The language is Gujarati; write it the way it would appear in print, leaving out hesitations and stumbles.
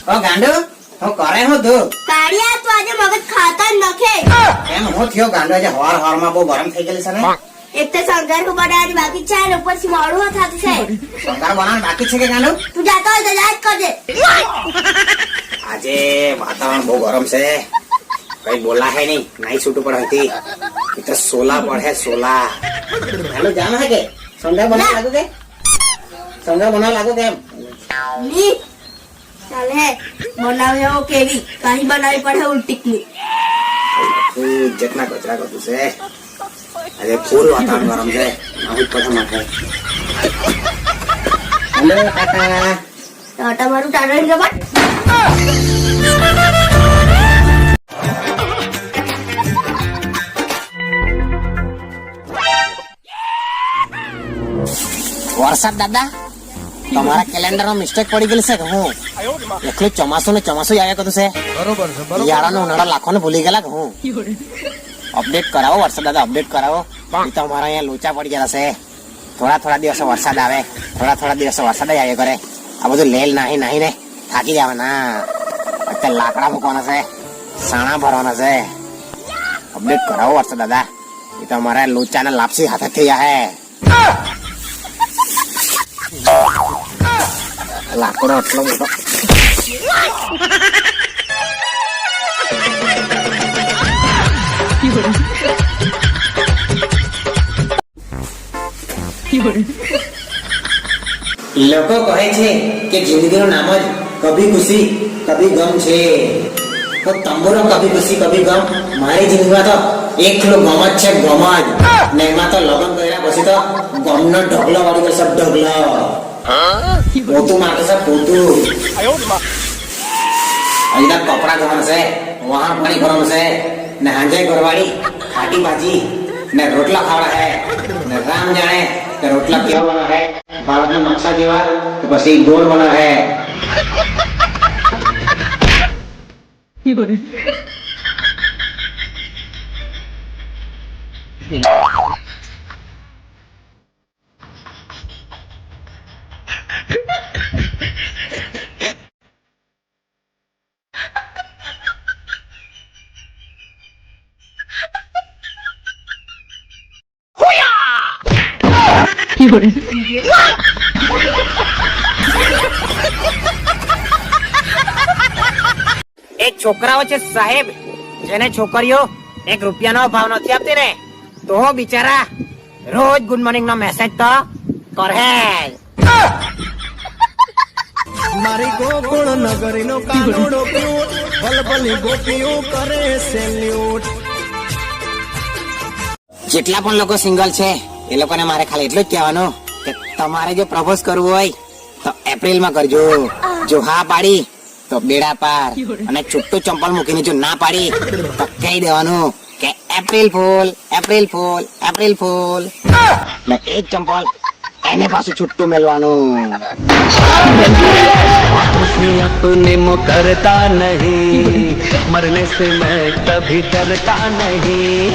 ઓ ગાંડો હું કરે હું તું કાળિયા તું આજે મગજ ખાતા જ નખે એમ હું થયો ગાંડો આજે હવાર હવારમાં બહુ ગરમ થઈ ગયેલી છે ને એક તો શંકર કો બનાવવાની બાકી છે ને ઉપરથી મોડું થતું છે શંકર બનાવવાનું બાકી છે કે ગાંડો તું જાતો હોય તો જા જ કરજે આજે વાતાવરણ બહુ ગરમ છે કઈ બોલા હે નહીં નાઈ છૂટ ઉપર હતી એ તો સોલા પડે સોલા ગાંડો જામ હે કે શંકર બનાવ લાગુ કે શંકર બનાવ લાગુ કે એમ ની ચાલે હે બનાવે હો કેવી કાહી બનાવી પડે ઉલટીકની તું જેટલા કચરા કરતું છે આજે ફૂલ વાતાવરણ ગરમ છે આવું પડે માટે હેલો કાકા ટાટા મારું ટાટા ની રબટ વરસાદ દાદા તમારા કેલેન્ડર માં મિસ્ટેક પડી ગયેલી છે કે હું એટલું ચોમાસું ને ચોમાસું આવ્યા કરું છે બરોબર છે બરોબર શિયાળાનો ઉનાળા લાખો ને ભૂલી ગયેલા કે હું અપડેટ કરાવો વરસાદ દાદા અપડેટ કરાવો એ તો અમારા અહીંયા લોચા પડી ગયેલા છે થોડા દિવસો વરસાદ આવે થોડા દિવસો વરસાદ જ આવ્યા કરે આ બધું લેલ નાહી ને થાકી જવાના અત્યારે લાકડા મૂકવાના છે સાણા ભરવાના છે અપડેટ કરાવો વરસાદ દાદા એ તો અમારા લોચા ને લાપસી હાથે થઈ જાય લાકડો એટલો મોટો લોકો કહે છે કે જિંદગીનું નામ જ કભી ખુશી કભી ગમ છે તો તંબુરો કભી ખુશી કભી ગમ મારી જિંદગીમાં તો એકલો ગમ જ છે ગમ જ ને એમાં તો લગ્ન કર્યા પછી તો ગમનો ઢગલો વાળી ગયો ઢગલો પોતું માટે છે પોતું અહીંયા કપડા ધોવાના છે વહાણ પાણી કરવાનું છે ને હાંજે કરવાડી ખાટી ભાજી ને રોટલા ખાવાના હે ને રામ જાણે કે રોટલા કેવા બના હે ભારતના નકશા જેવા તો પછી ગોળ બના હે એક છોકરાઓ છે સાહેબ જેને છોકરીઓ એક રૂપિયાનો ભાવ નથી આપતી ને તો બિચારા રોજ ગુડ મોર્નિંગ નો મેસેજ તો કરે મારી ગોકુળ નગરી નો કાનુડો ક્યુટ ભલભલી ગોપીઓ કરે સેલ્યુટ જેટલા પણ લોકો સિંગલ છે એ લોકોને મારે ખાલી એટલું જ કહેવાનું કે તમારે જો પ્રપોઝ કરવું હોય તો એપ્રિલમાં કરજો જો હા પાડી તો બેડા પાર અને છૂટું ચંપલ મૂકીને જો ના પાડી તો કહી દેવાનું કે April fool April fool April fool ને એક ચંપલ એને પાછું છૂટું મેળવાનું अपने मुकरता नहीं मरने से मैं कभी डरता नहीं